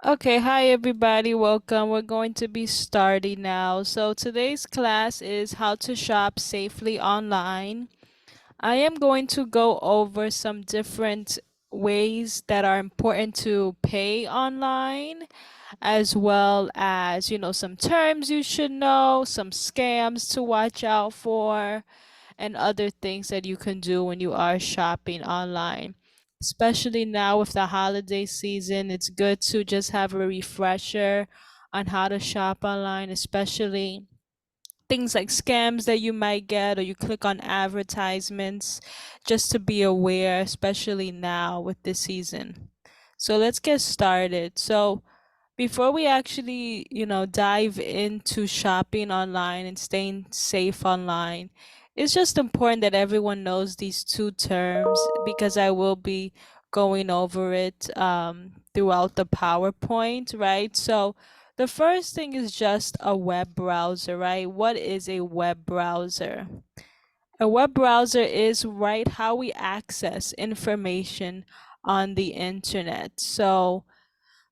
Okay, hi everybody, welcome. We're going to be starting now. So today's class is how to shop safely online. I am going to go over some different ways that are important to pay online, as well as, some terms you should know, some scams to watch out for, and other things that you can do when you are shopping online. Especially now with the holiday season, it's good to just have a refresher on how to shop online, especially things like scams that you might get or you click on advertisements, just to be aware, especially now with this season. So let's get started. So before we actually, dive into shopping online and staying safe online, it's just important that everyone knows these two terms because I will be going over it throughout the PowerPoint, right? So the first thing is just a web browser, right? What is a web browser? A web browser is, right, how we access information on the internet. So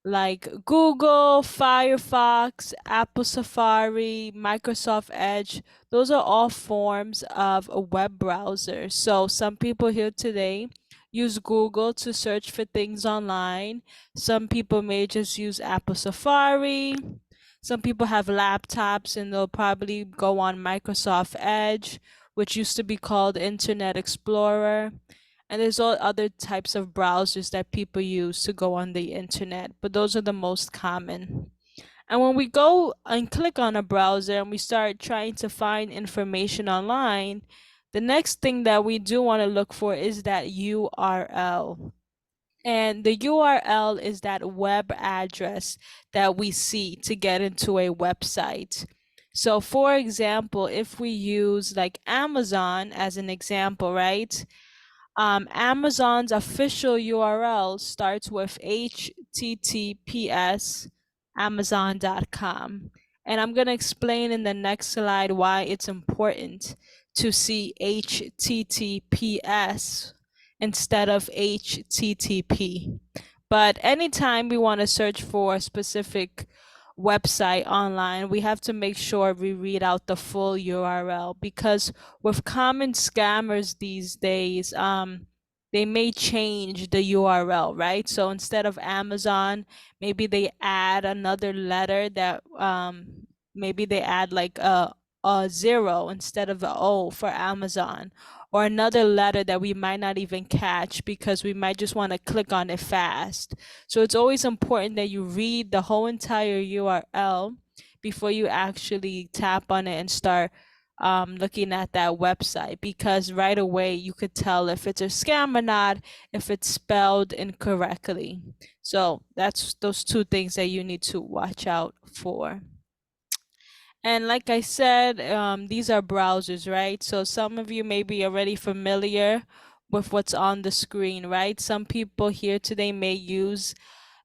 like Google, Firefox, Apple Safari, Microsoft Edge. Those are all forms of a web browser. So some people here today use Google to search for things online. Some people may just use Apple Safari. Some people have laptops and they'll probably go on Microsoft Edge, which used to be called Internet Explorer. And there's all other types of browsers that people use to go on the internet, but those are the most common. And when we go and click on a browser and we start trying to find information online, the next thing that we do want to look for is that URL. And the URL is that web address that we see to get into a website. So, for example, if we use like Amazon as an example, right? Amazon's official URL starts with https amazon.com. And I'm going to explain in the next slide why it's important to see HTTPS instead of HTTP. But anytime we want to search for a specific website online, we have to make sure we read out the full URL because with common scammers these days, they may change the URL, right? So instead of Amazon, maybe they add another letter that maybe they add like a zero instead of a O for Amazon, or another letter that we might not even catch because we might just want to click on it fast. So it's always important that you read the whole entire URL before you actually tap on it and start looking at that website, because right away you could tell if it's a scam or not, if it's spelled incorrectly. So that's those two things that you need to watch out for. And like I said, these are browsers, right? So some of you may be already familiar with what's on the screen, right? Some people here today may use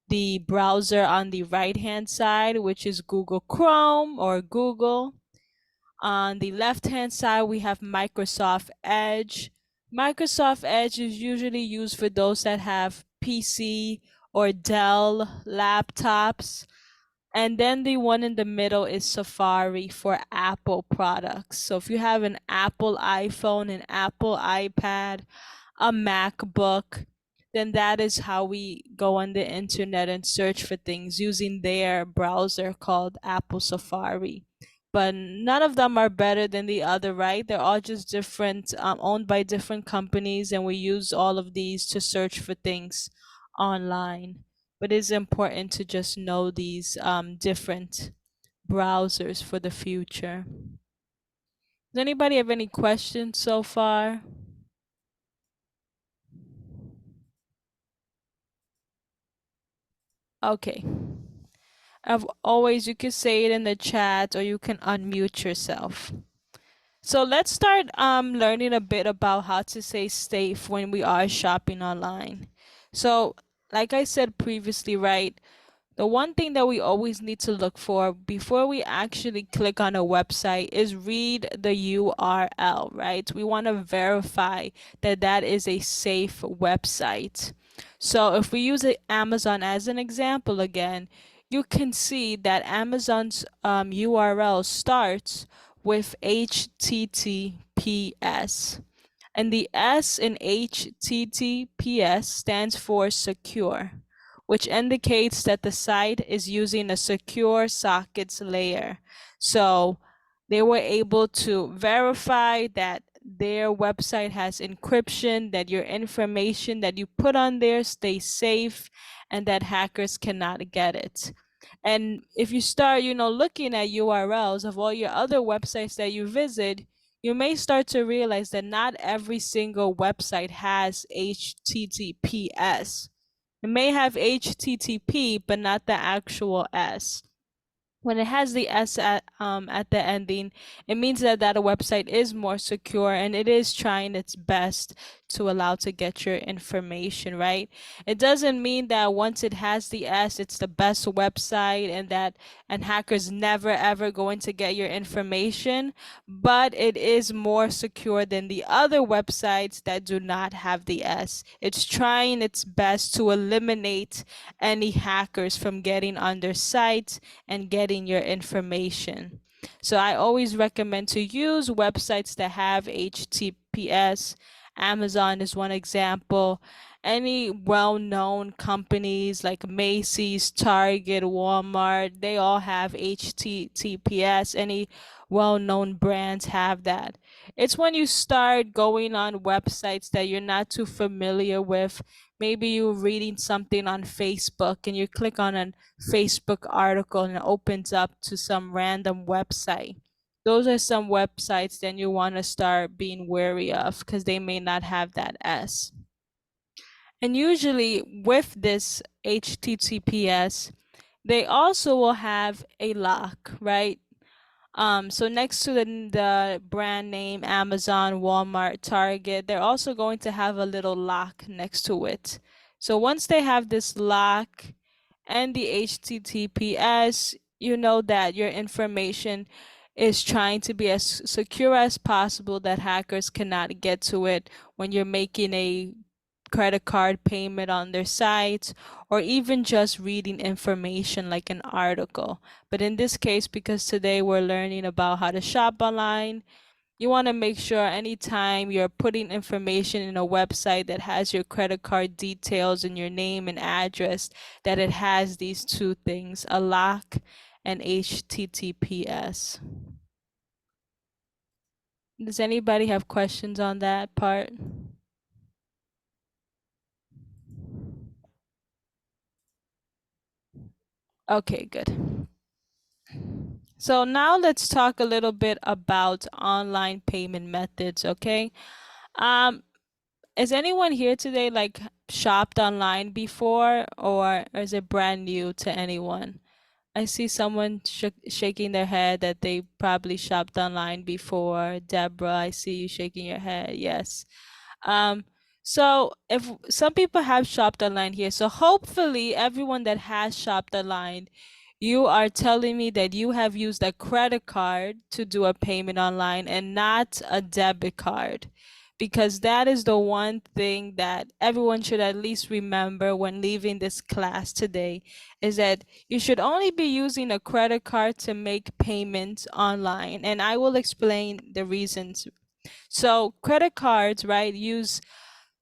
the browser on the right hand side, which is Google Chrome or Google. On the left hand side, we have Microsoft Edge. Microsoft Edge is usually used for those that have PC or Dell laptops. And then the one in the middle is Safari for Apple products. So if you have an Apple iPhone, an Apple iPad, a MacBook, then that is how we go on the internet and search for things using their browser called Apple Safari. But none of them are better than the other, right? They're all just different, owned by different companies, and we use all of these to search for things online. But it's important to just know these different browsers for the future. Does anybody have any questions so far? Okay. I've always, you can say it in the chat or you can unmute yourself. So let's start learning a bit about how to stay safe when we are shopping online. So like I said previously, right, the one thing that we always need to look for before we actually click on a website is read the URL, right? We want to verify that that is a safe website. So if we use Amazon as an example again, you can see that Amazon's URL starts with HTTPS. And the S in HTTPS stands for secure, which indicates that the site is using a secure sockets layer. So they were able to verify that their website has encryption, that your information that you put on there stays safe, and that hackers cannot get it. And if you start, looking at URLs of all your other websites that you visit, you may start to realize that not every single website has HTTPS. It may have HTTP, but not the actual S. When it has the S at the ending, it means that that website is more secure and it is trying its best to allow to get your information, right? It doesn't mean that once it has the S, it's the best website and hackers never ever going to get your information, but it is more secure than the other websites that do not have the S. It's trying its best to eliminate any hackers from getting on their site and getting your information. So I always recommend to use websites that have HTTPS. Amazon is one example. Any well-known companies like Macy's, Target, Walmart, they all have HTTPS. Any well-known brands have that. It's when you start going on websites that you're not too familiar with. Maybe you're reading something on Facebook and you click on a Facebook article and it opens up to some random website. Those are some websites then you want to start being wary of because they may not have that S. And usually with this HTTPS, they also will have a lock, right? So next to the brand name Amazon, Walmart, Target, they're also going to have a little lock next to it. So once they have this lock and the HTTPS, you know that your information is trying to be as secure as possible that hackers cannot get to it when you're making a credit card payment on their sites or even just reading information like an article. But in this case, because today we're learning about how to shop online, you want to make sure anytime you're putting information in a website that has your credit card details and your name and address, that it has these two things, a lock and HTTPS. Does anybody have questions on that part? Okay, good. So now let's talk a little bit about online payment methods, okay? Um, is anyone here today like shopped online before or is it brand new to anyone? I see someone shaking their head that they probably shopped online before. Deborah, I see you shaking your head. Yes. Um, so if some people have shopped online here, so hopefully everyone that has shopped online, you are telling me that you have used a credit card to do a payment online and not a debit card, because that is the one thing that everyone should at least remember when leaving this class today, is that you should only be using a credit card to make payments online. And I will explain the reasons. So credit cards, right, use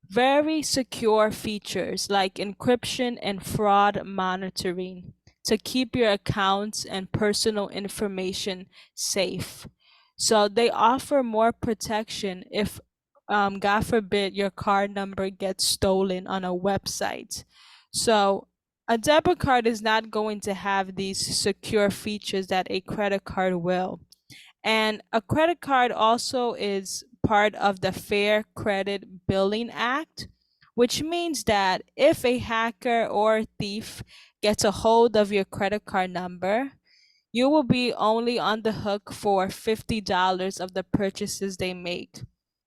very secure features like encryption and fraud monitoring to keep your accounts and personal information safe. So they offer more protection if, God forbid, your card number gets stolen on a website. So a debit card is not going to have these secure features that a credit card will. And a credit card also is part of the Fair Credit Billing Act, which means that if a hacker or thief gets a hold of your credit card number, you will be only on the hook for $50 of the purchases they make,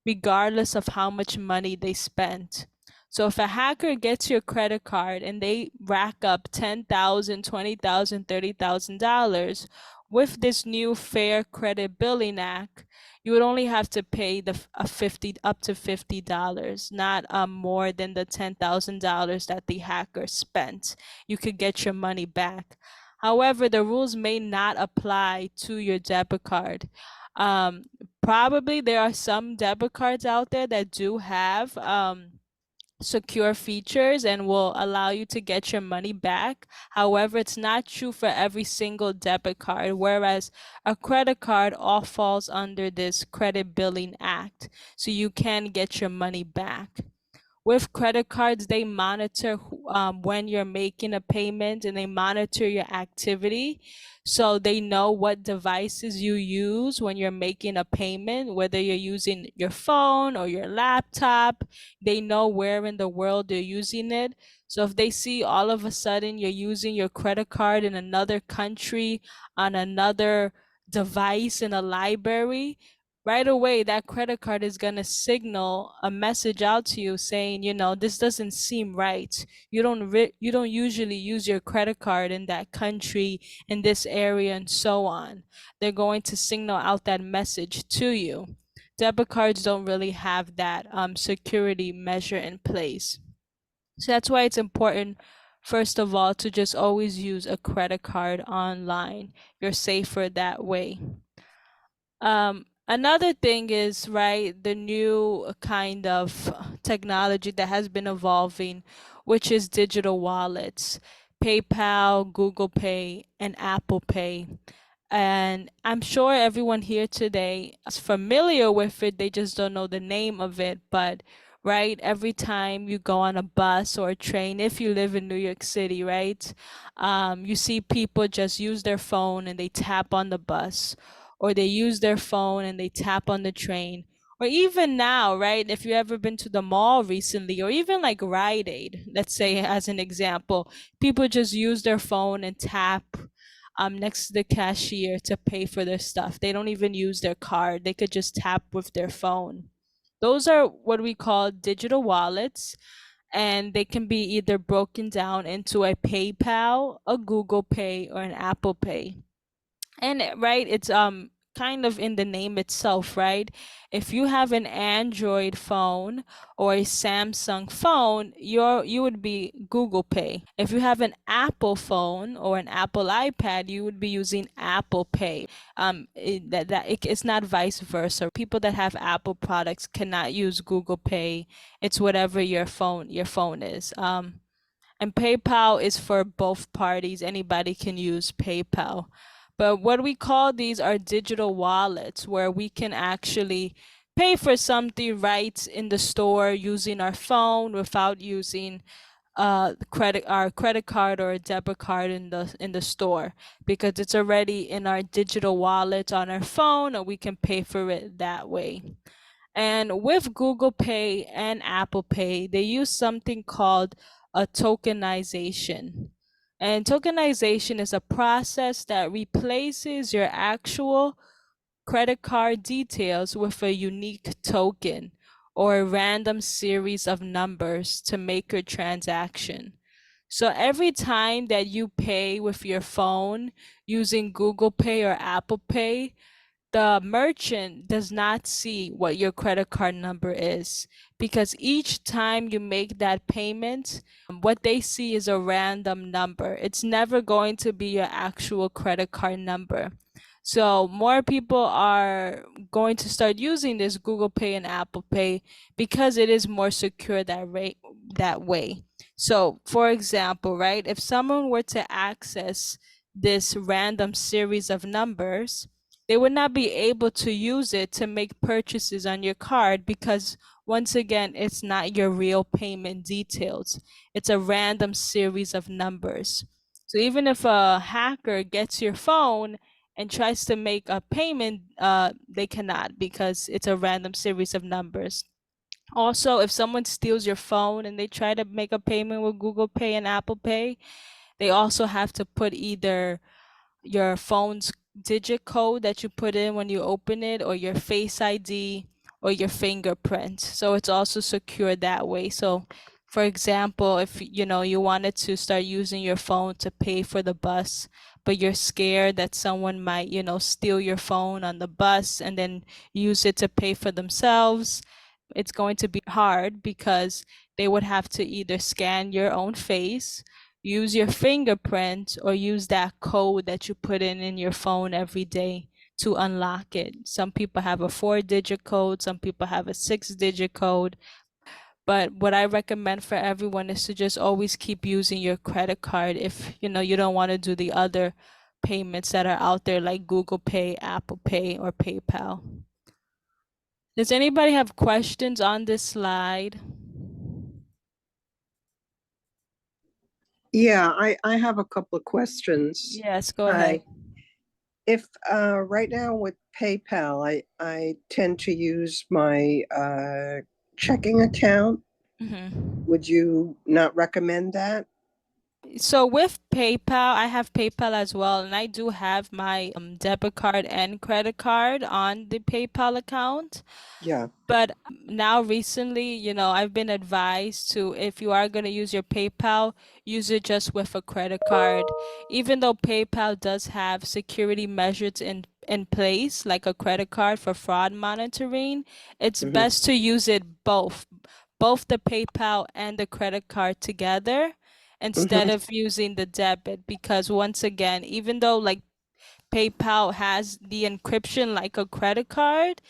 regardless of how much money they spent. So if a hacker gets your credit card and they rack up $10,000, $20,000, $30,000, with this new Fair Credit Billing Act, you would only have to pay the a 50 up to $50, not more than the $10,000 that the hacker spent. You could get your money back. However, the rules may not apply to your debit card. Um, Probably there are some debit cards out there that do have secure features and will allow you to get your money back. However, it's not true for every single debit card, whereas a credit card all falls under this Credit Billing Act, so you can get your money back. With credit cards, they monitor when you're making a payment, and they monitor your activity. So they know what devices you use when you're making a payment, whether you're using your phone or your laptop. They know where in the world you're using it. So if they see all of a sudden you're using your credit card in another country, on another device in a library, right away that credit card is going to signal a message out to you saying, this doesn't seem right. You don't usually use your credit card in that country, in this area, and so on. They're going to signal out that message to you. Debit cards don't really have that security measure in place. So that's why it's important, first of all, to just always use a credit card online. You're safer that way. Another thing is, right, the new kind of technology that has been evolving, which is digital wallets, PayPal, Google Pay, and Apple Pay. And I'm sure everyone here today is familiar with it. They just don't know the name of it. But, right, every time you go on a bus or a train, if you live in New York City, right, you see people just use their phone and they tap on the bus, or they use their phone and they tap on the train. Or even now, right? If you ever been to the mall recently, or even like Rite Aid, let's say as an example, people just use their phone and tap next to the cashier to pay for their stuff. They don't even use their card. They could just tap with their phone. Those are what we call digital wallets, and they can be either broken down into a PayPal, a Google Pay, or an Apple Pay. And right, it's kind of in the name itself, right? If you have an Android phone or a Samsung phone, you would be Google Pay. If you have an Apple phone or an Apple iPad, you would be using Apple Pay. It's not vice versa. People that have Apple products cannot use Google Pay. It's whatever your phone is. And PayPal is for both parties. Anybody can use PayPal. But what we call these are digital wallets, where we can actually pay for something right in the store using our phone without using our credit card or a debit card in the store, because it's already in our digital wallet on our phone, and we can pay for it that way. And with Google Pay and Apple Pay, they use something called a tokenization. And tokenization is a process that replaces your actual credit card details with a unique token or a random series of numbers to make your transaction. So every time that you pay with your phone using Google Pay or Apple Pay, the merchant does not see what your credit card number is, because each time you make that payment, what they see is a random number. It's never going to be your actual credit card number. So more people are going to start using this Google Pay and Apple Pay because it is more secure that way. So for example, right, if someone were to access this random series of numbers, they would not be able to use it to make purchases on your card, because once again, it's not your real payment details. It's a random series of numbers. So even if a hacker gets your phone and tries to make a payment, they cannot, because it's a random series of numbers. Also, if someone steals your phone and they try to make a payment with Google Pay and Apple Pay, they also have to put either your phone's digit code that you put in when you open it, or your Face ID, or your fingerprint. So it's also secure that way. So for example, if you wanted to start using your phone to pay for the bus, but you're scared that someone might, steal your phone on the bus and then use it to pay for themselves. It's going to be hard because they would have to either scan your own face, use your fingerprint, or use that code that you put in your phone every day to unlock it. Some people have a 4-digit code, some people have a 6-digit code. But what I recommend for everyone is to just always keep using your credit card if you don't want to do the other payments that are out there like Google Pay, Apple Pay, or PayPal. Does anybody have questions on this slide? Yeah, I have a couple of questions. Yes, go ahead. Hi. If right now with PayPal, I tend to use my checking account. Hmm. Would you not recommend that? So with PayPal, I have PayPal as well, and I do have my debit card and credit card on the PayPal account. Yeah. But now recently, I've been advised to, if you are going to use your PayPal, use it just with a credit card. Even though PayPal does have security measures in place, like a credit card for fraud monitoring, it's Hmm. best to use it both the PayPal and the credit card together instead Hmm. of using the debit, because once again, even though like PayPal has the encryption like a credit card,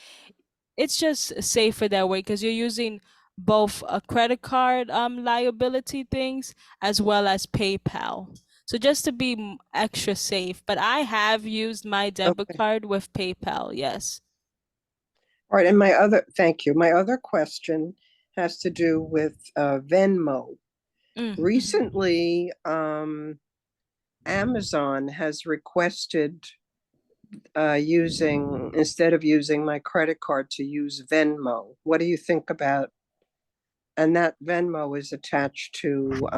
it's just safer that way because you're using both a credit card liability things as well as PayPal. So just to be extra safe, but I have used my debit Okay. card with PayPal. Yes. All right. And thank you. My other question has to do with Venmo. Mm-hmm. Recently, Amazon has requested using instead of using my credit card to use Venmo. What do you think about? And that Venmo is attached to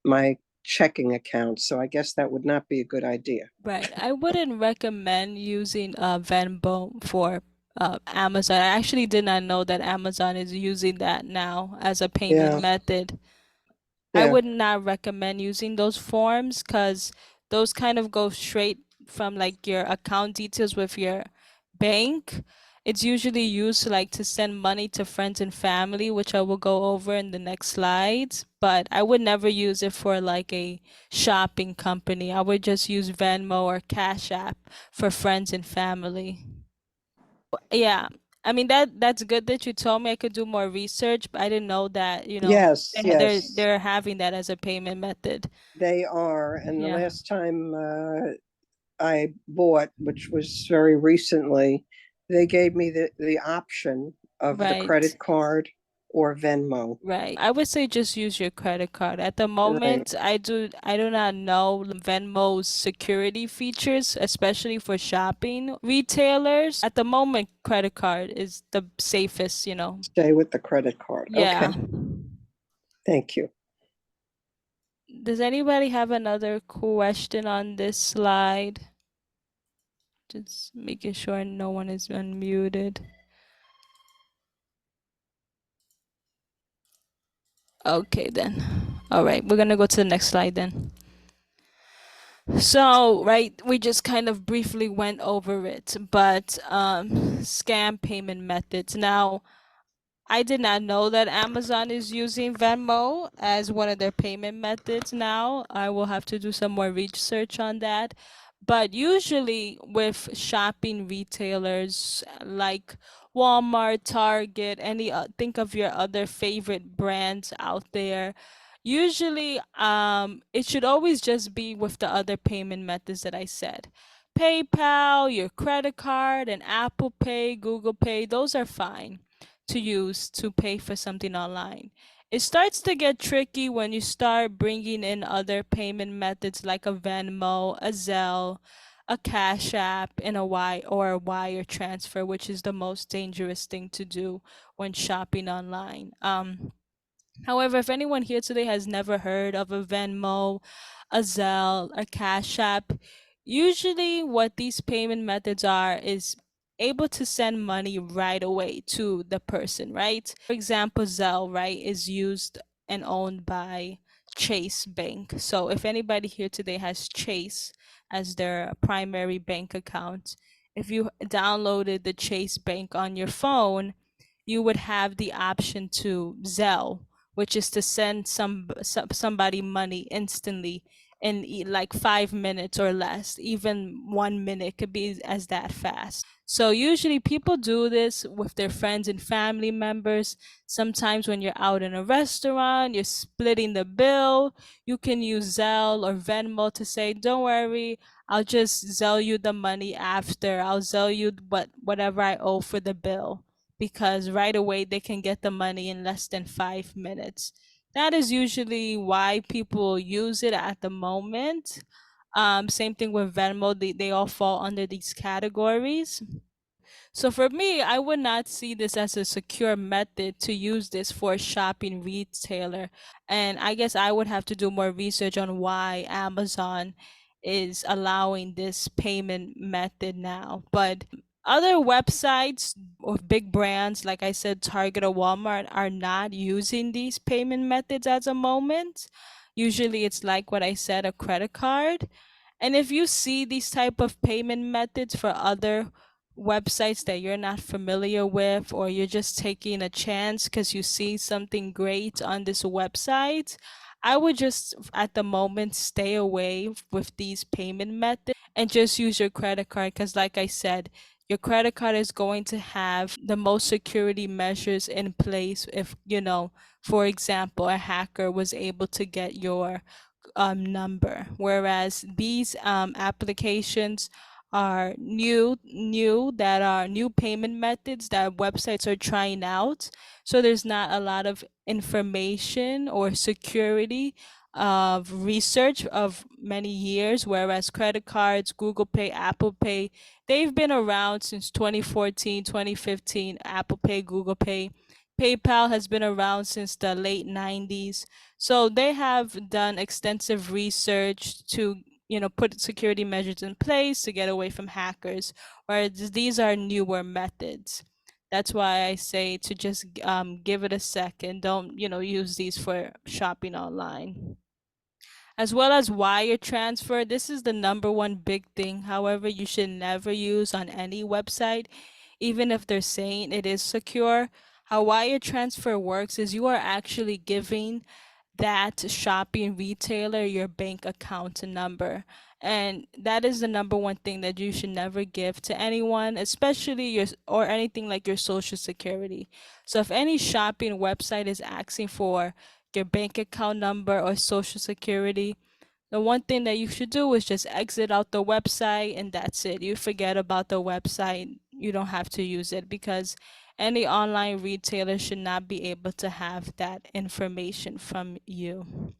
my checking account, so I guess that would not be a good idea. Right. I wouldn't recommend using Venmo for Amazon. I actually did not know that Amazon is using that now as a payment Yeah, method. I yeah. would not recommend using those forms because those kind of go straight from like your account details with your bank. It's usually used like to send money to friends and family, which I will go over in the next slides. But I would never use it for like a shopping company. I would just use Venmo or Cash App for friends and family. Yeah. I mean that's good that you told me I could do more research, but I didn't know that, Yes, yes, they're having that as a payment method. they are. And the Yeah. last time I bought, which was very recently, they gave me the option of the Right. credit card or Venmo. Right. I would say just use your credit card. At the Right. moment, I do not know Venmo's security features, especially for shopping retailers. At the moment, credit card is the safest. Stay with the credit card. Yeah. Okay. Thank you. Does anybody have another question on this slide? Just making sure no one is unmuted. Okay, then. All right, we're gonna go to the next slide then. So, right, we just kind of briefly went over it, but scam payment methods. Now, I did not know that Amazon is using Venmo as one of their payment methods now. I will have to do some more research on that. But usually with shopping retailers like Walmart, Target, think of your other favorite brands out there. Usually, it should always just be with the other payment methods that I said. PayPal, your credit card, and Apple Pay, Google Pay, those are fine to use to pay for something online. It starts to get tricky when you start bringing in other payment methods like a Venmo, a Zelle, a Cash App, and a wire transfer, which is the most dangerous thing to do when shopping online. However, if anyone here today has never heard of a Venmo, a Zelle, a Cash App, usually what these payment methods are is able to send money right away to the person, right? For example, Zelle, right, is used and owned by Chase Bank. So if anybody here today has Chase as their primary bank account, if you downloaded the Chase Bank on your phone, you would have the option to Zelle, which is to send somebody money instantly in like 5 minutes or less. Even 1 minute could be as that fast. So usually people do this with their friends and family members. Sometimes when you're out in a restaurant, you're splitting the bill, you can use Zelle or Venmo to say, "Don't worry, I'll just Zelle you the money after. I'll Zelle you whatever I owe for the bill." Because right away they can get the money in less than 5 minutes. That is usually why people use it at the moment. Same thing with Venmo, they all fall under these categories. So for me, I would not see this as a secure method to use this for a shopping retailer. And I guess I would have to do more research on why Amazon is allowing this payment method now. But other websites or big brands, like I said, Target or Walmart, are not using these payment methods at the moment. Usually it's like what I said, a credit card. And if you see these type of payment methods for other websites that you're not familiar with, or you're just taking a chance because you see something great on this website, I would just at the moment stay away with these payment methods and just use your credit card because like I said, your credit card is going to have the most security measures in place if, for example, a hacker was able to get your number. Whereas these applications are that are new payment methods that websites are trying out. So there's not a lot of information or security of research of many years, whereas credit cards, Google Pay, Apple Pay, they've been around since 2014, 2015. Apple Pay, Google Pay. PayPal has been around since the late 90s. So they have done extensive research to, put security measures in place to get away from hackers, whereas these are newer methods. That's why I say to just give it a second. Don't, use these for shopping online. As well as wire transfer, this is the number one big thing. However, you should never use on any website, even if they're saying it is secure. How wire transfer works is you are actually giving that shopping retailer your bank account number. And that is the number one thing that you should never give to anyone, especially your or anything like your social security. So if any shopping website is asking for your bank account number or social security, the one thing that you should do is just exit out the website and that's it. You forget about the website. You don't have to use it because any online retailer should not be able to have that information from you.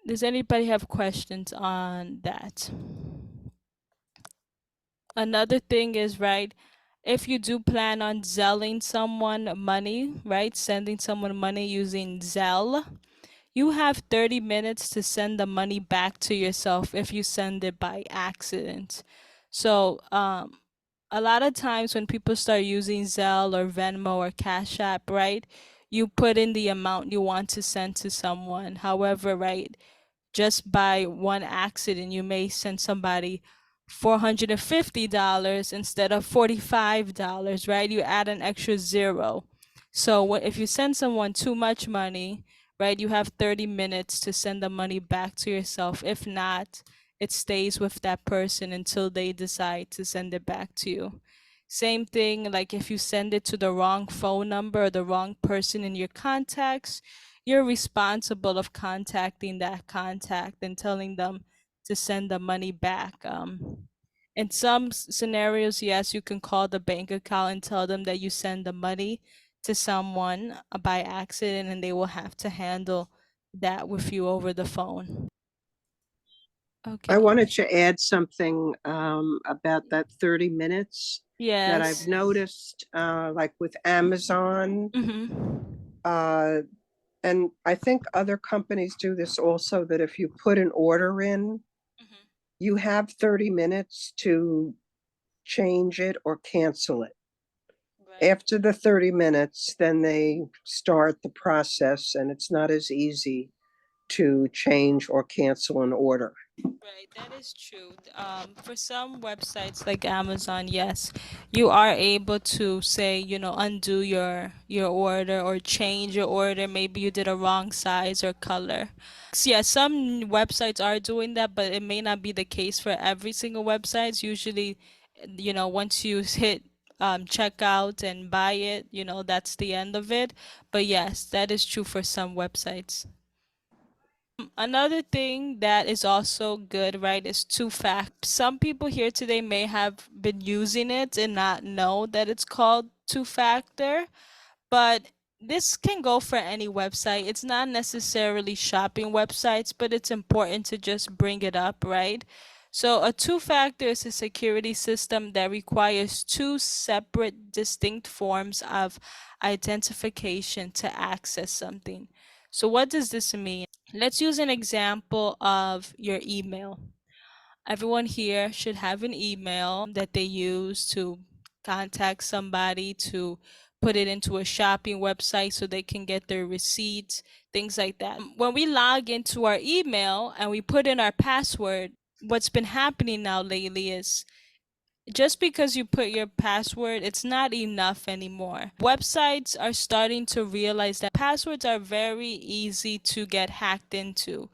Does anybody have questions on that? Another thing is, right, if you do plan on selling someone money, right, sending someone money using Zelle, you have 30 minutes to send the money back to yourself if you send it by accident. So, a lot of times when people start using Zelle or Venmo or Cash App, right, you put in the amount you want to send to someone. However, right, just by one accident, you may send somebody $450 instead of $45, right? You add an extra zero. So if you send someone too much money, right, you have 30 minutes to send the money back to yourself. If not, it stays with that person until they decide to send it back to you. Same thing, like if you send it to the wrong phone number or the wrong person in your contacts, you're responsible of contacting that contact and telling them to send the money back. In some scenarios, yes, you can call the bank account and tell them that you send the money to someone by accident, and they will have to handle that with you over the phone. I Okay. wanted to add something about that 30 minutes that I've Yes. noticed, like with Amazon, Mm-hmm. uh, and I think other companies do this also, that if you put an order in, Mm-hmm. you have 30 minutes to change it or cancel it. After the 30 minutes, then they start the process, and it's not as easy to change or cancel an order. Right, that is true. For some websites like Amazon, yes, you are able to say, undo your order or change your order. Maybe you did a wrong size or color. Yeah, some websites are doing that, but it may not be the case for every single website. Usually, once you hit checkout and buy it, that's the end of it. But yes, that is true for some websites. Another thing that is also good, right, is two factor. Some people here today may have been using it and not know that it's called two factor, but this can go for any website. It's not necessarily shopping websites, but it's important to just bring it up, right? So, a two factor is a security system that requires two separate, distinct forms of identification to access something. So, what does this mean? Let's use an example of your email. Everyone here should have an email that they use to contact somebody, to put it into a shopping website so they can get their receipts, things like that. When we log into our email and we put in our password, what's been happening now lately is just because you put your password, it's not enough anymore. Websites are starting to realize that passwords are very easy to get hacked into.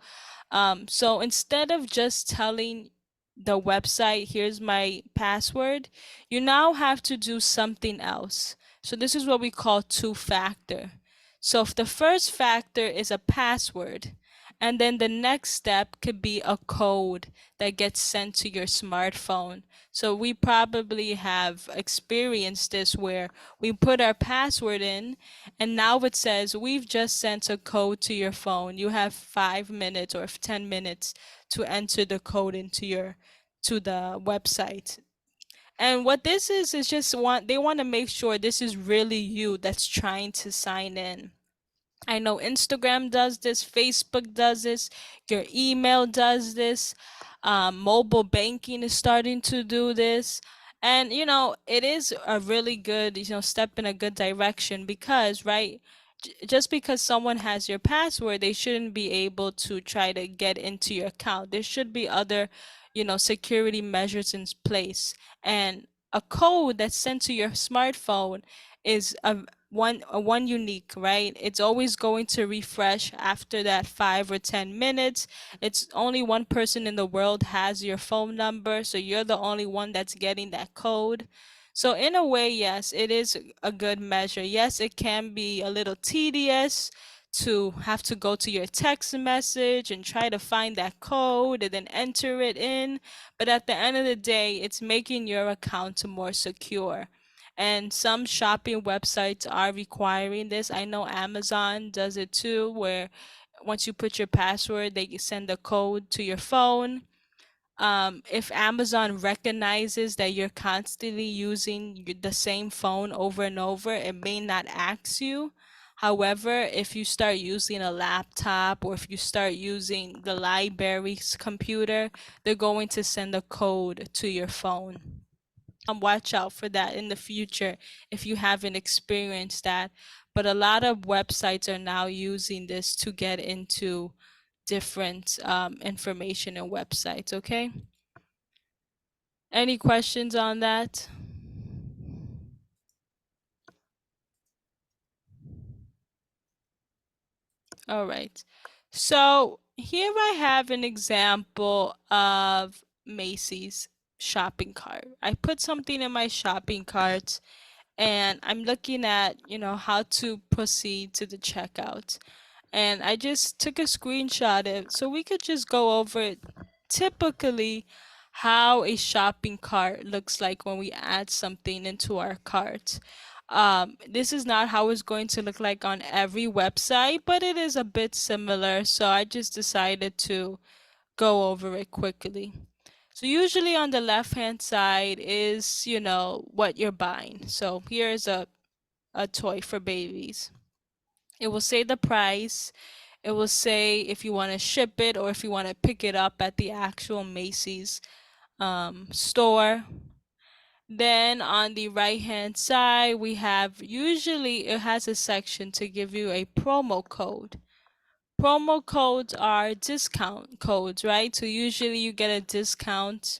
So instead of just telling the website, here's my password, you now have to do something else. So this is what we call two factor. So if the first factor is a password, and then the next step could be a code that gets sent to your smartphone. So we probably have experienced this where we put our password in and now it says we've just sent a code to your phone. You have 5 minutes or 10 minutes to enter the code into your to the website. And what this is just they want to make sure this is really you that's trying to sign in. I know Instagram does this, Facebook does this, your email does this, mobile banking is starting to do this. And, it is a really good, step in a good direction because, right, just because someone has your password, they shouldn't be able to try to get into your account. There should be other, security measures in place. And a code that's sent to your smartphone is a one unique, right? It's always going to refresh after that 5 or 10 minutes. It's only one person in the world has your phone number, so you're the only one that's getting that code. So in a way, yes, it is a good measure. Yes, it can be a little tedious to have to go to your text message and try to find that code and then enter it in, but at the end of the day, it's making your account more secure. And some shopping websites are requiring this. I know Amazon does it too, where once you put your password, they send a code to your phone. If Amazon recognizes that you're constantly using the same phone over and over, it may not ask you. However, if you start using a laptop or if you start using the library's computer, they're going to send a code to your phone. Watch out for that in the future if you haven't experienced that. But a lot of websites are now using this to get into different information and websites. Okay. Any questions on that? All right. So here I have an example of Macy's shopping cart. I put something in my shopping cart and I'm looking at, how to proceed to the checkout. And I just took a screenshot of it so we could just go over it. Typically, how a shopping cart looks like when we add something into our cart. This is not how it's going to look like on every website, but it is a bit similar. So I just decided to go over it quickly. So usually on the left hand side is, what you're buying. So here's a toy for babies. It will say the price. It will say if you want to ship it or if you want to pick it up at the actual Macy's store. Then on the right hand side, we have usually it has a section to give you a promo code. Promo codes are discount codes, right? So usually you get a discount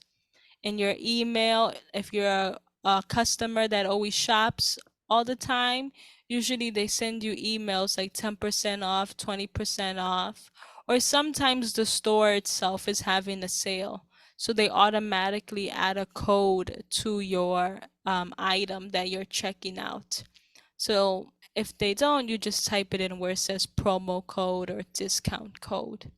in your email if you're a customer that always shops all the time. Usually they send you emails like 10% off, 20% off, or sometimes the store itself is having a sale, so they automatically add a code to your item that you're checking out. So if they don't, you just type it in where it says promo code or discount code.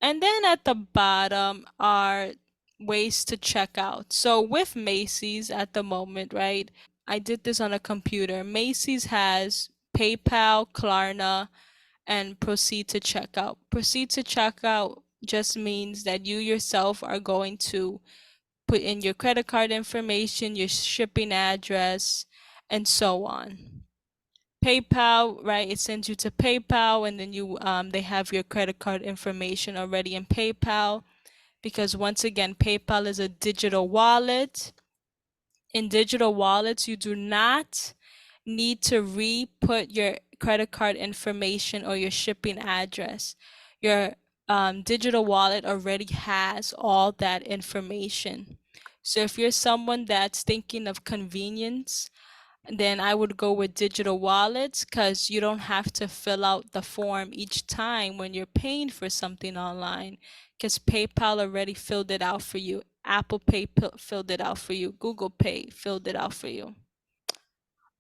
And then at the bottom are ways to check out. So with Macy's at the moment, right? I did this on a computer. Macy's has PayPal, Klarna, and proceed to checkout. Proceed to checkout just means that you yourself are going to put in your credit card information, your shipping address, and so on. PayPal, right? It sends you to PayPal, and then you they have your credit card information already in PayPal, because once again, PayPal is a digital wallet. In digital wallets, you do not need to re-put your credit card information or your shipping address. Your digital wallet already has all that information. So if you're someone that's thinking of convenience, then I would go with digital wallets, because you don't have to fill out the form each time when you're paying for something online, because PayPal already filled it out for you. Apple Pay filled it out for you. Google Pay filled it out for you.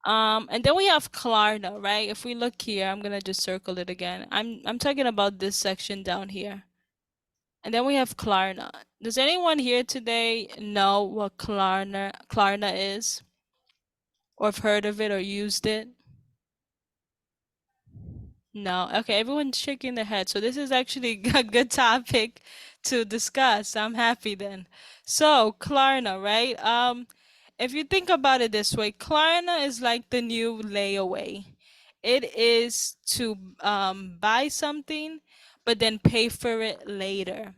And then we have Klarna, right? If we look here, I'm gonna just circle it again. I'm talking about this section down here. And then we have Klarna. Does anyone here today know what Klarna is, or have heard of it or used it? No. Okay, everyone's shaking their head. So this is actually a good topic to discuss. I'm happy then. So, Klarna, right? If you think about it this way, Klarna is like the new layaway. It is to buy something, but then pay for it later.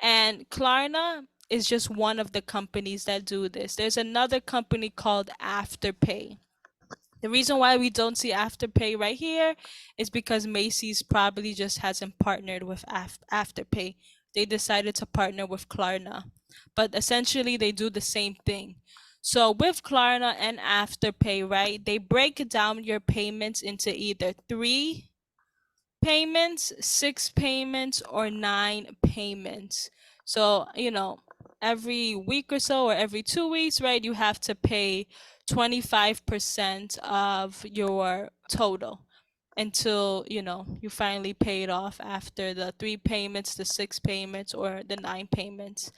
And Klarna is just one of the companies that do this. There's another company called Afterpay. The reason why we don't see Afterpay right here is because Macy's probably just hasn't partnered with Afterpay. They decided to partner with Klarna, but essentially they do the same thing. So with Klarna and Afterpay, right, they break down your payments into either 3 payments, 6 payments, or 9 payments. So, every week or so, or every 2 weeks, right, you have to pay 25% of your total until, you finally pay it off after the 3 payments, the 6 payments, or the 9 payments.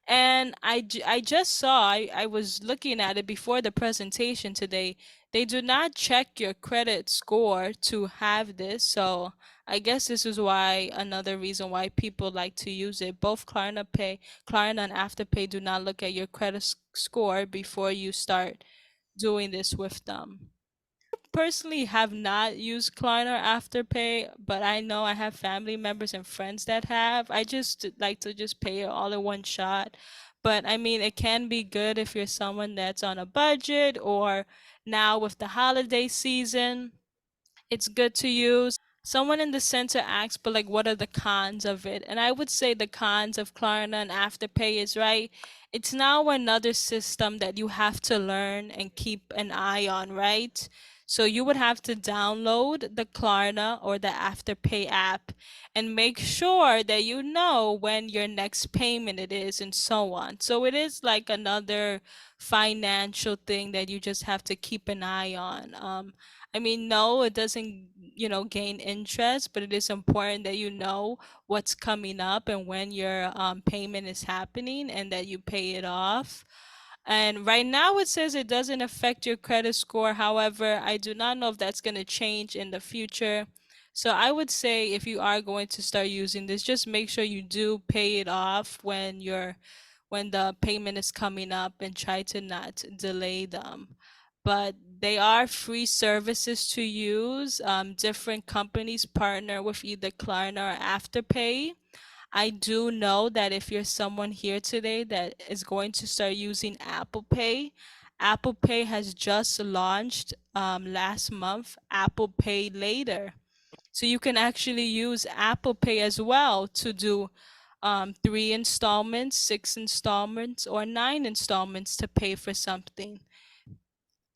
And I just saw, I was looking at it before the presentation today. They do not check your credit score to have this. So I guess this is why, another reason why people like to use it. Both Klarna and Afterpay do not look at your credit score before you start doing this with them. Personally have not used Klarna or Afterpay, but I know I have family members and friends that have. I just like to just pay it all in one shot. But I mean, it can be good if you're someone that's on a budget, or now with the holiday season, it's good to use. Someone in the center asked, but like, what are the cons of it? And I would say the cons of Klarna and Afterpay is, right, it's now another system that you have to learn and keep an eye on, right? So you would have to download the Klarna or the Afterpay app and make sure that you know when your next payment it is, and so on. So it is like another financial thing that you just have to keep an eye on. I mean, no, it doesn't, gain interest, but it is important that you know what's coming up and when your payment is happening, and that you pay it off. And right now it says it doesn't affect your credit score. However, I do not know if that's going to change in the future. So I would say, if you are going to start using this, just make sure you do pay it off when the payment is coming up, and try to not delay them. But they are free services to use. Different companies partner with either Klarna or Afterpay. I do know that if you're someone here today that is going to start using Apple Pay has just launched last month Apple Pay Later. So you can actually use Apple Pay as well to do 3 installments, 6 installments, or 9 installments to pay for something.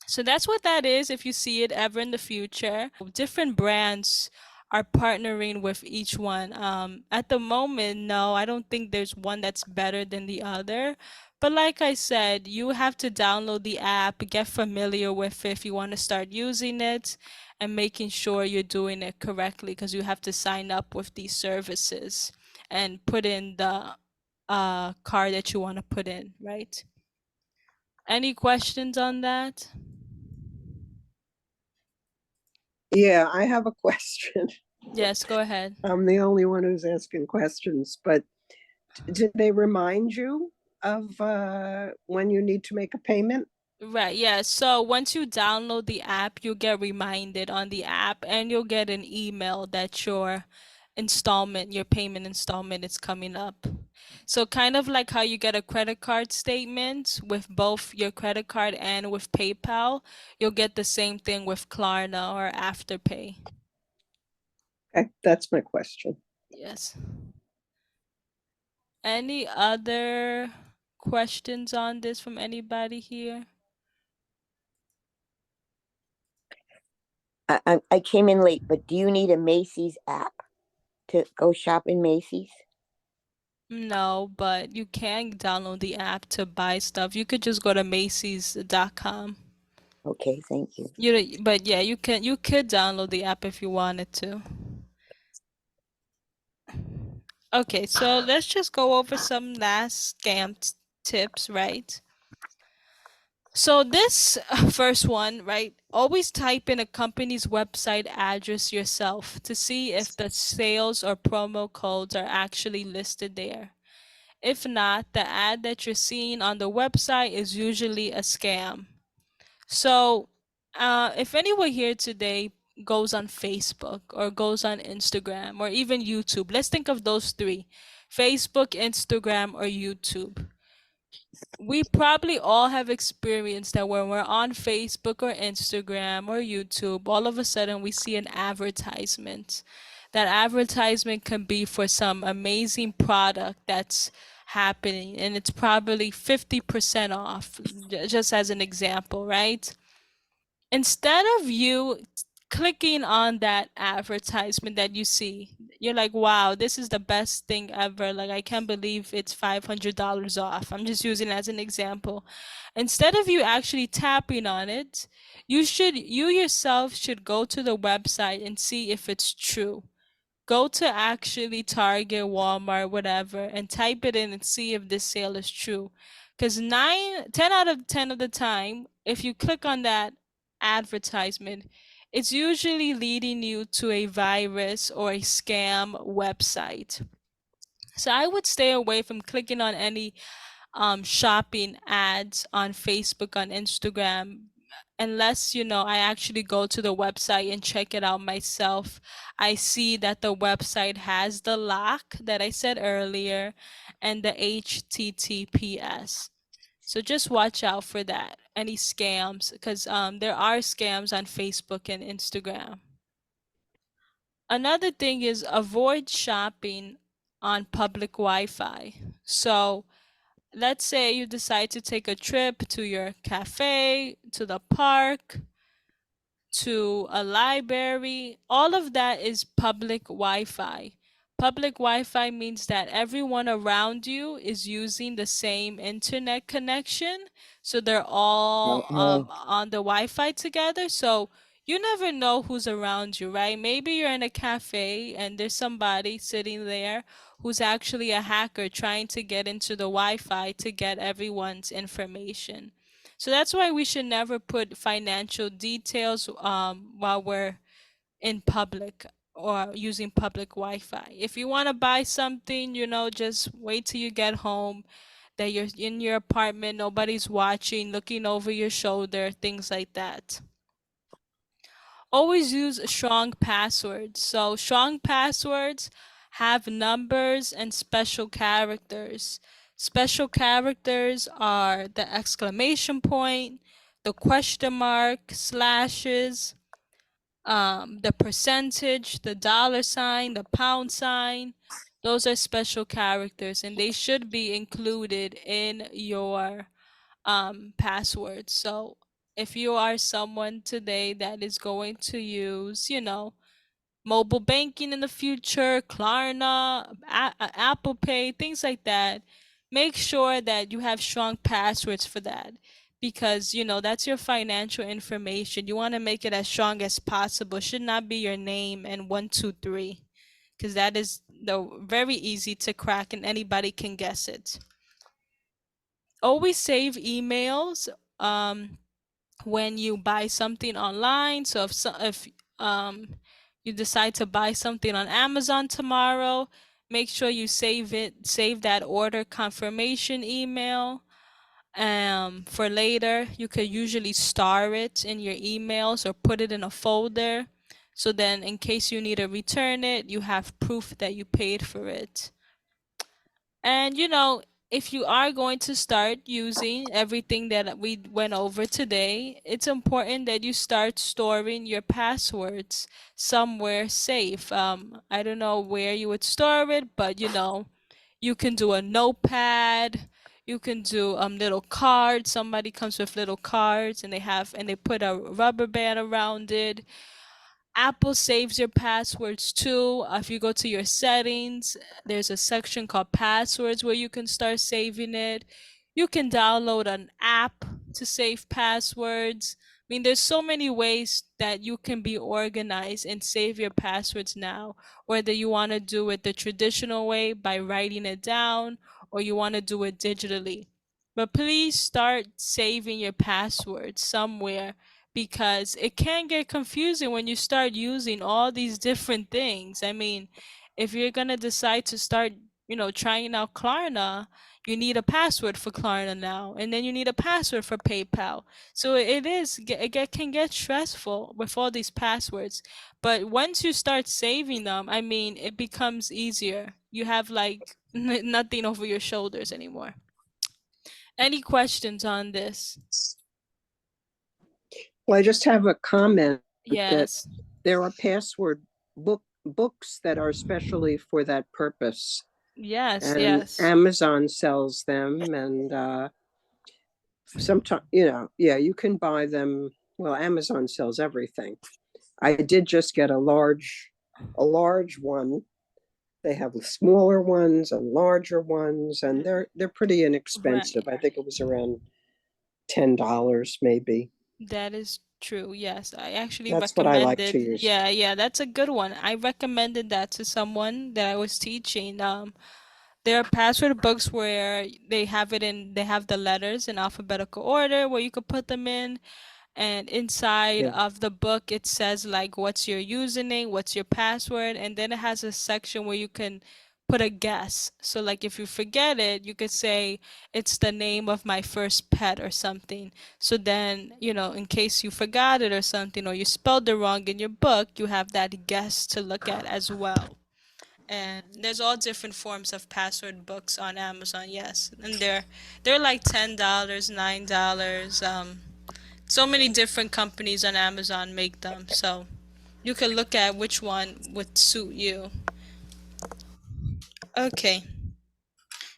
So that's what that is if you see it ever in the future. Different brands are partnering with each one. At the moment, no, I don't think there's one that's better than the other. But like I said, you have to download the app, get familiar with it if you want to start using it, and making sure you're doing it correctly because you have to sign up with these services and put in the card that you want to put in, right? Any questions on that? Yeah, I have a question. Yes, go ahead. I'm the only one who's asking questions, but did they remind you of when you need to make a payment? Right, yeah. So once you download the app, you'll get reminded on the app and you'll get an email that your payment installment is coming up. So kind of like how you get a credit card statement with both your credit card and with PayPal, you'll get the same thing with Klarna or Afterpay. Okay, that's my question. Yes. Any other questions on this from anybody here? I came in late, but do you need a Macy's app to go shop in Macy's? No, but you can download the app to buy stuff. You could just go to Macy's.com. Okay, thank you. But yeah, you could download the app if you wanted to. Okay, so let's just go over some last tips, right? So this first one, right? Always type in a company's website address yourself to see if the sales or promo codes are actually listed there. If not, the ad that you're seeing on the website is usually a scam. So, if anyone here today goes on Facebook or goes on Instagram or even YouTube, let's think of those three: Facebook, Instagram, or YouTube. We probably all have experienced that when we're on Facebook or Instagram or YouTube, all of a sudden we see an advertisement. That advertisement can be for some amazing product that's happening, and it's probably 50% off, just as an example, right? Instead of you clicking on that advertisement that you see, you're like, wow, this is the best thing ever. Like, I can't believe it's $500 off. I'm just using it as an example. Instead of you actually tapping on it, you yourself should go to the website and see if it's true. Go to actually Target, Walmart, whatever, and type it in and see if this sale is true. Because 10 out of 10 of the time, if you click on that advertisement, it's usually leading you to a virus or a scam website. So I would stay away from clicking on any shopping ads on Facebook, on Instagram, unless I actually go to the website and check it out myself. I see that the website has the lock that I said earlier and the HTTPS. So just watch out for that, any scams, because there are scams on Facebook and Instagram. Another thing is avoid shopping on public Wi-Fi. So let's say you decide to take a trip to your cafe, to the park, to a library. All of that is public Wi-Fi. Public Wi-Fi means that everyone around you is using the same internet connection, so they're all Oh, on the Wi-Fi together. So you never know who's around you, right? Maybe you're in a cafe and there's somebody sitting there who's actually a hacker trying to get into the Wi-Fi to get everyone's information. So that's why we should never put financial details while we're in public or using public Wi-Fi. If you want to buy something, just wait till you get home, that you're in your apartment, nobody's watching, looking over your shoulder, things like that. Always use strong passwords. So strong passwords have numbers and special characters. Special characters are the exclamation point, the question mark, slashes, the percentage, the dollar sign, the pound sign. Those are special characters, and they should be included in your password. So if you are someone today that is going to use, mobile banking in the future, Klarna, Apple Pay, things like that, make sure that you have strong passwords for that because, that's your financial information. You want to make it as strong as possible. It should not be your name and 123 because that is very easy to crack and anybody can guess it. Always save emails. When you buy something online. So if you decide to buy something on Amazon tomorrow, make sure you save that order confirmation email. For later, you could usually star it in your emails or put it in a folder. So then in case you need to return it, you have proof that you paid for it. And if you are going to start using everything that we went over today, it's important that you start storing your passwords somewhere safe. I don't know where you would store it, but you can do a notepad. You can do little cards. Somebody comes with little cards and they put a rubber band around it. Apple saves your passwords too. If you go to your settings, there's a section called passwords where you can start saving it. You can download an app to save passwords. I mean, there's so many ways that you can be organized and save your passwords now, whether you want to do it the traditional way by writing it down or you want to do it digitally. But please start saving your passwords somewhere because it can get confusing when you start using all these different things. I mean, if you're going to decide to start, trying out Klarna, you need a password for Klarna now, and then you need a password for PayPal. So can get stressful with all these passwords. But once you start saving them, I mean, it becomes easier. You have like nothing over your shoulders anymore. Any questions on this? Well, I just have a comment that Yes. there are password books that are specially for that purpose. Yes, And yes. Amazon sells them, and sometimes, you can buy them. Well, Amazon sells everything. I did just get a large one. They have smaller ones and larger ones, and they're pretty inexpensive. Right. I think it was around $10 maybe. That is true. Yes, I actually That's what I like to recommended. use. Yeah, that's a good one. I recommended that to someone that I was teaching. There are password books where they have the letters in alphabetical order where you could put them in. And inside Yeah. of the book it says like what's your username, what's your password, and then it has a section where you can put a guess. So like if you forget it, you could say it's the name of my first pet or something. So then, in case you forgot it or something or you spelled it wrong in your book, you have that guess to look at as well. And there's all different forms of password books on Amazon, yes. And they're like $10, $9. So many different companies on Amazon make them, so you can look at which one would suit you. Okay,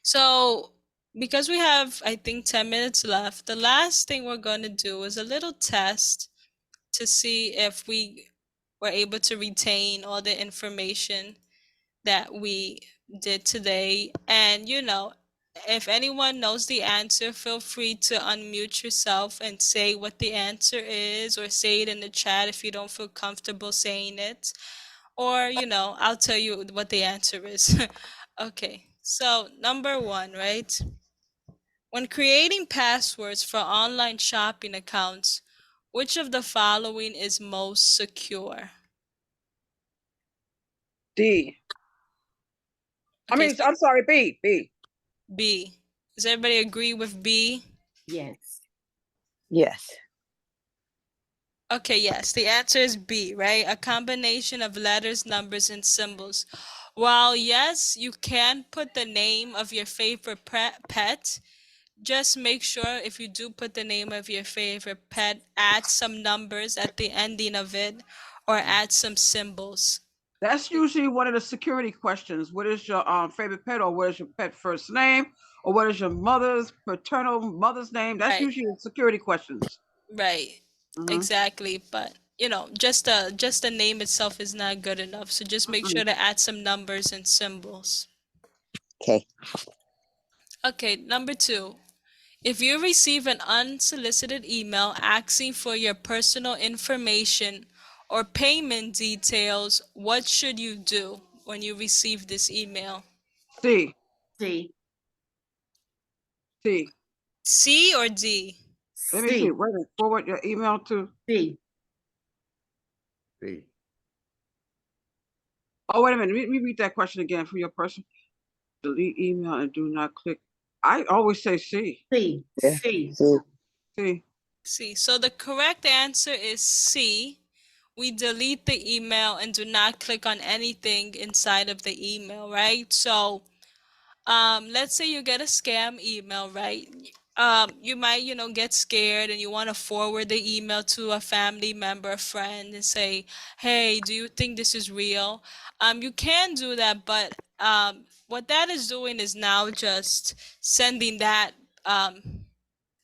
so because we have, I think, 10 minutes left, the last thing we're going to do is a little test to see if we were able to retain all the information that we did today. And if anyone knows the answer, feel free to unmute yourself and say what the answer is, or say it in the chat if you don't feel comfortable saying it. Or, I'll tell you what the answer is. Okay, so number one, right? When creating passwords for online shopping accounts, which of the following is most secure? D. Okay, I'm sorry, B. B. Does everybody agree with B? Yes. Yes. Okay, yes, the answer is B, right? A combination of letters, numbers, and symbols. While yes, you can put the name of your favorite pet, just make sure if you do put the name of your favorite pet, add some numbers at the ending of it or add some symbols. That's usually one of the security questions. What is your favorite pet, or what is your pet first name, or what is your mother's paternal mother's name? That's Right, usually the security questions. right. Mm-hmm. Exactly. But just the name itself is not good enough. So just make Mm-mm. sure to add some numbers and symbols. Okay. Okay, number two. If you receive an unsolicited email asking for your personal information or payment details, what should you do when you receive this email? C. C. C. C or D? Let me see. C. Wait a minute. Forward your email to. C. C. Oh, wait a minute. Let me read that question again from your person. Delete email and do not click. I always say C. C. Yeah. C. C. C. C. So the correct answer is C. We delete the email and do not click on anything inside of the email, right? So let's say you get a scam email, right? You might, get scared and you want to forward the email to a family member, friend, and say, "Hey, do you think this is real?" You can do that, but what that is doing is now just sending that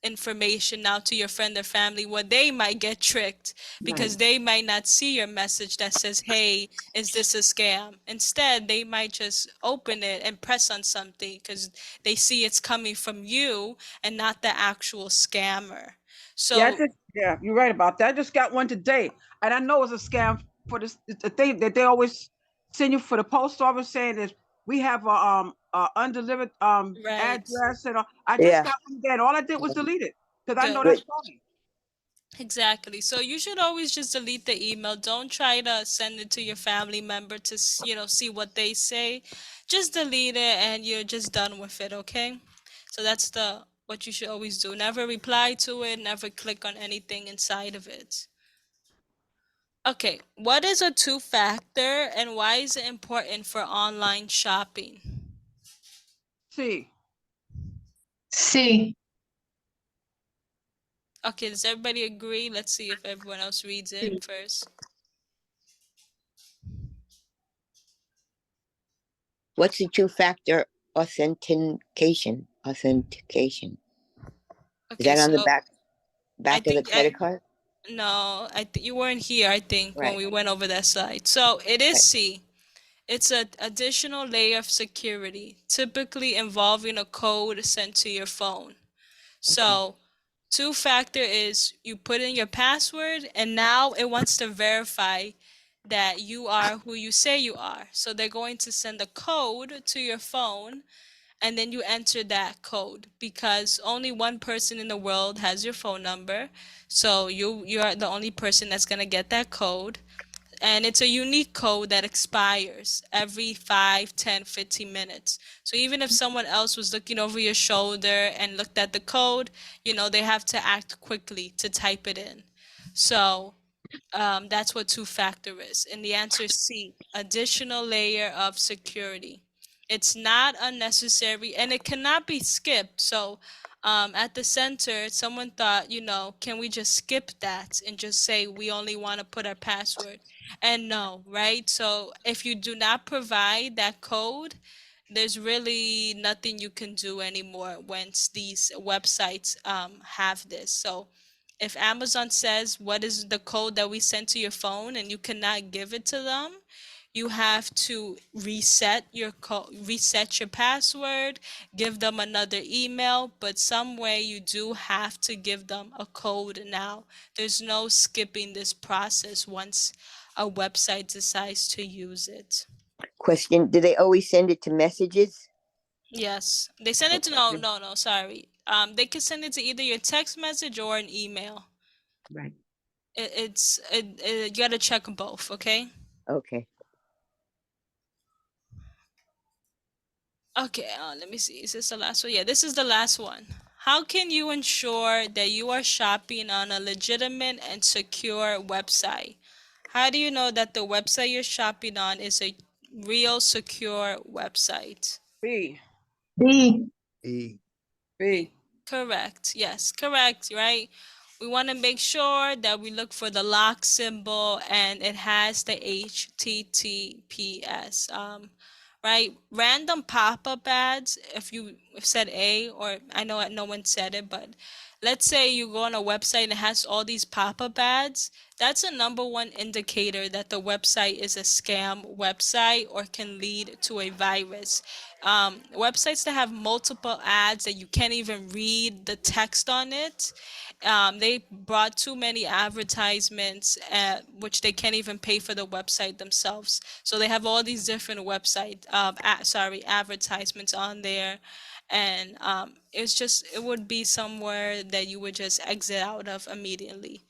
information now to your friend or family, where they might get tricked because Right. they might not see your message that says, "Hey, is this a scam?" Instead, they might just open it and press on something because they see it's coming from you and not the actual scammer. Yeah, So, you're right about that. I just got one today, and I know it's a scam for this the thing that they always send you for the post office saying is we have a undelivered right, address and all. I just Yeah. got one today, and all I did was delete it because I know good. that's Good. phony. Exactly. So you should always just delete the email. Don't try to send it to your family member to, see what they say. Just delete it and you're just done with it, okay? So that's the what you should always do. Never reply to it, never click on anything inside of it. Okay, what is a two-factor and why is it important for online shopping? C. C. Okay, does everybody agree? Let's see if everyone else reads it C. first. What's the two-factor authentication? Authentication. Is Okay, that on the so I back of the think credit card? no, you weren't here, I think, when Right. we went over that slide. So it is Right. C. It's an additional layer of security, typically involving a code sent to your phone. Okay. So two-factor is you put in your password and now it wants to verify that you are who you say you are. So they're going to send a code to your phone and then you enter that code because only one person in the world has your phone number. So you are the only person that's going to get that code, and it's a unique code that expires every 5, 10, 15 minutes. So even if someone else was looking over your shoulder and looked at the code, they have to act quickly to type it in. So that's what two-factor is. And the answer is C, additional layer of security. It's not unnecessary and it cannot be skipped. So at the center, someone thought, can we just skip that and just say we only want to put our password? And no, right? So if you do not provide that code, there's really nothing you can do anymore once these websites have this. So if Amazon says what is the code that we sent to your phone and you cannot give it to them, you have to reset your password, give them another email, but some way you do have to give them a code now. There's no skipping this process once a website decides to use it. Question: do they always send it to messages? Yes, they send it to no, sorry. They can send it to either your text message or an email. Right. You gotta check both, okay? Okay. Okay, let me see. Is this the last one? Yeah, this is the last one. How can you ensure that you are shopping on a legitimate and secure website? How do you know that the website you're shopping on is a real secure website. B. B. E. B. Correct. Yes, correct, right? We want to make sure that we look for the lock symbol and it has the HTTPS. Right? Random pop-up ads, if you said A, or I know no one said it, but let's say you go on a website and it has all these pop-up ads, that's a number one indicator that the website is a scam website or can lead to a virus. Websites that have multiple ads that you can't even read the text on it, they brought too many advertisements, which they can't even pay for the website themselves. So they have all these different advertisements on there, and it would be somewhere that you would just exit out of immediately.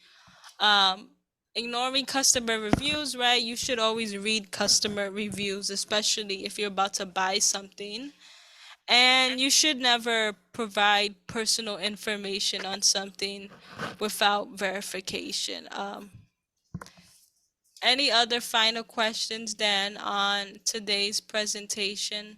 Um, Ignoring customer reviews, right? You should always read customer reviews, especially if you're about to buy something. And you should never provide personal information on something without verification. Any other final questions then on today's presentation?